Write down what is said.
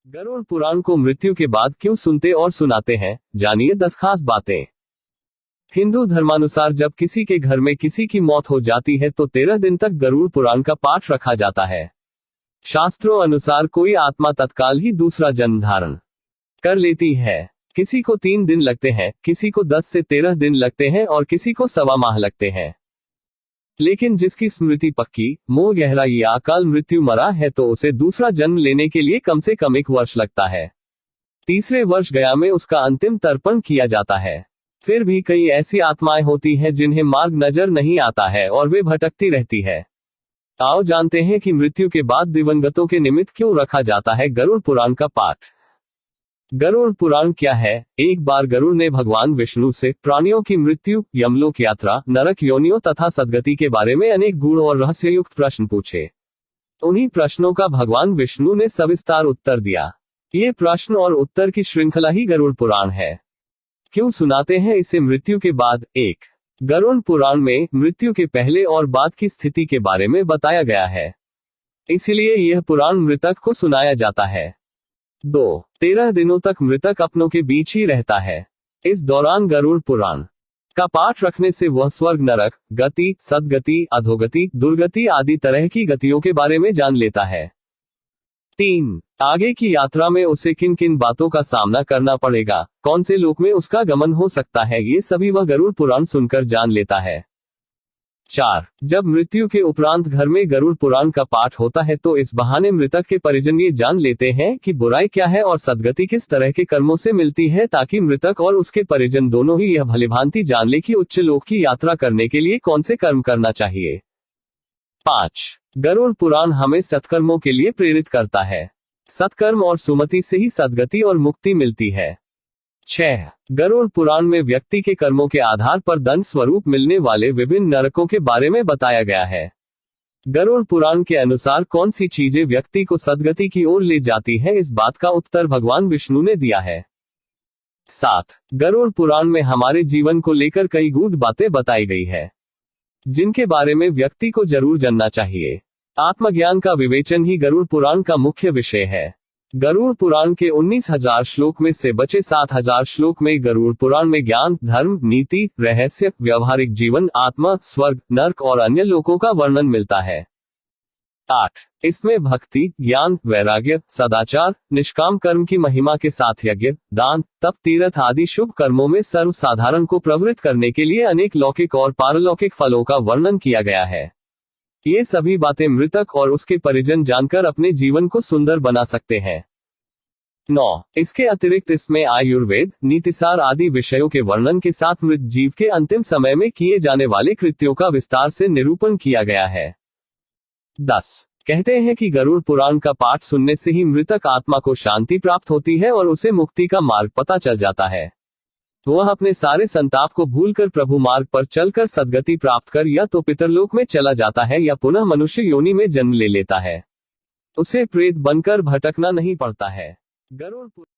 गरुड़ पुराण को मृत्यु के बाद क्यों सुनते और सुनाते हैं, जानिए 10 खास बातें। हिंदू धर्मानुसार जब किसी के घर में किसी की मौत हो जाती है तो 13 दिन तक गरुड़ पुराण का पाठ रखा जाता है। शास्त्रों अनुसार कोई आत्मा तत्काल ही दूसरा जन्म धारण कर लेती है। किसी को 3 दिन लगते हैं, किसी को 10 से 13 दिन लगते हैं और किसी को 1.25 माह लगते हैं। लेकिन जिसकी स्मृति पक्की, मोह गहरा या अकाल मृत्यु मरा है तो उसे दूसरा जन्म लेने के लिए कम से कम 1 वर्ष लगता है। तीसरे वर्ष गया में उसका अंतिम तर्पण किया जाता है। फिर भी कई ऐसी आत्माएं होती हैं जिन्हें मार्ग नजर नहीं आता है और वे भटकती रहती है। आओ जानते हैं कि मृत्यु के बाद दिवंगतों के निमित्त क्यों रखा जाता है गरुड़ पुराण का पाठ। गरुड़ पुराण क्या है? एक बार गरुड़ ने भगवान विष्णु से प्राणियों की मृत्यु, यमलोक यात्रा, नरक योनियों तथा सदगति के बारे में अनेक गूढ़ और रहस्ययुक्त प्रश्न पूछे। उन्हीं प्रश्नों का भगवान विष्णु ने सविस्तार उत्तर दिया। ये प्रश्न और उत्तर की श्रृंखला ही गरुड़ पुराण है। क्यों सुनाते हैं इसे मृत्यु के बाद? 1. गरुड़ पुराण में मृत्यु के पहले और बाद की स्थिति के बारे में बताया गया है, इसलिए यह पुराण मृतक को सुनाया जाता है। 2. 13 दिनों तक मृतक अपनों के बीच ही रहता है। इस दौरान गरुड़ पुराण का पाठ रखने से वह स्वर्ग, नरक, गति, सदगति, अधोगति, दुर्गति आदि तरह की गतियों के बारे में जान लेता है। 3. आगे की यात्रा में उसे किन किन बातों का सामना करना पड़ेगा, कौन से लोक में उसका गमन हो सकता है, ये सभी वह गरुड़ पुराण सुनकर जान लेता है। 4. जब मृत्यु के उपरांत घर में गरुड़ पुराण का पाठ होता है तो इस बहाने मृतक के परिजन ये जान लेते हैं कि बुराई क्या है और सदगति किस तरह के कर्मों से मिलती है, ताकि मृतक और उसके परिजन दोनों ही यह भलीभांति जान ले कि उच्च लोक की यात्रा करने के लिए कौन से कर्म करना चाहिए। 5. गरुड़ पुराण हमें सत्कर्मों के लिए प्रेरित करता है। सत्कर्म और सुमति से ही सदगति और मुक्ति मिलती है। 6. गरुड़ पुराण में व्यक्ति के कर्मों के आधार पर दंड स्वरूप मिलने वाले विभिन्न नरकों के बारे में बताया गया है। गरुड़ पुराण के अनुसार कौन सी चीजें व्यक्ति को सदगति की ओर ले जाती है, इस बात का उत्तर भगवान विष्णु ने दिया है। 7. गरुड़ पुराण में हमारे जीवन को लेकर कई गूढ़ बातें बताई गई है, जिनके बारे में व्यक्ति को जरूर जानना चाहिए। आत्मज्ञान का विवेचन ही गरुड़ पुराण का मुख्य विषय है। गरुड़ पुराण के 19,000 श्लोक में से बचे 7,000 श्लोक में गरुड़ पुराण में ज्ञान, धर्म, नीति, रहस्य, व्यवहारिक जीवन, आत्मा, स्वर्ग, नरक और अन्य लोकों का वर्णन मिलता है। 8. इसमें भक्ति, ज्ञान, वैराग्य, सदाचार, निष्काम कर्म की महिमा के साथ यज्ञ, दान, तप, तीर्थ आदि शुभ कर्मों में सर्वसाधारण को प्रवृत्त करने के लिए अनेक लौकिक और पारलौकिक फलों का वर्णन किया गया है। ये सभी बातें मृतक और उसके परिजन जानकर अपने जीवन को सुंदर बना सकते हैं। 9. इसके अतिरिक्त इसमें आयुर्वेद, नीतिसार आदि विषयों के वर्णन के साथ मृत जीव के अंतिम समय में किए जाने वाले कृत्यों का विस्तार से निरूपण किया गया है। 10. कहते हैं कि गरुड़ पुराण का पाठ सुनने से ही मृतक आत्मा को शांति प्राप्त होती है और उसे मुक्ति का मार्ग पता चल जाता है। वह अपने सारे संताप को भूलकर प्रभु मार्ग पर चलकर सदगति प्राप्त कर या तो पितरलोक में चला जाता है या पुनः मनुष्य योनि में जन्म ले लेता है। उसे प्रेत बनकर भटकना नहीं पड़ता है। गरुड़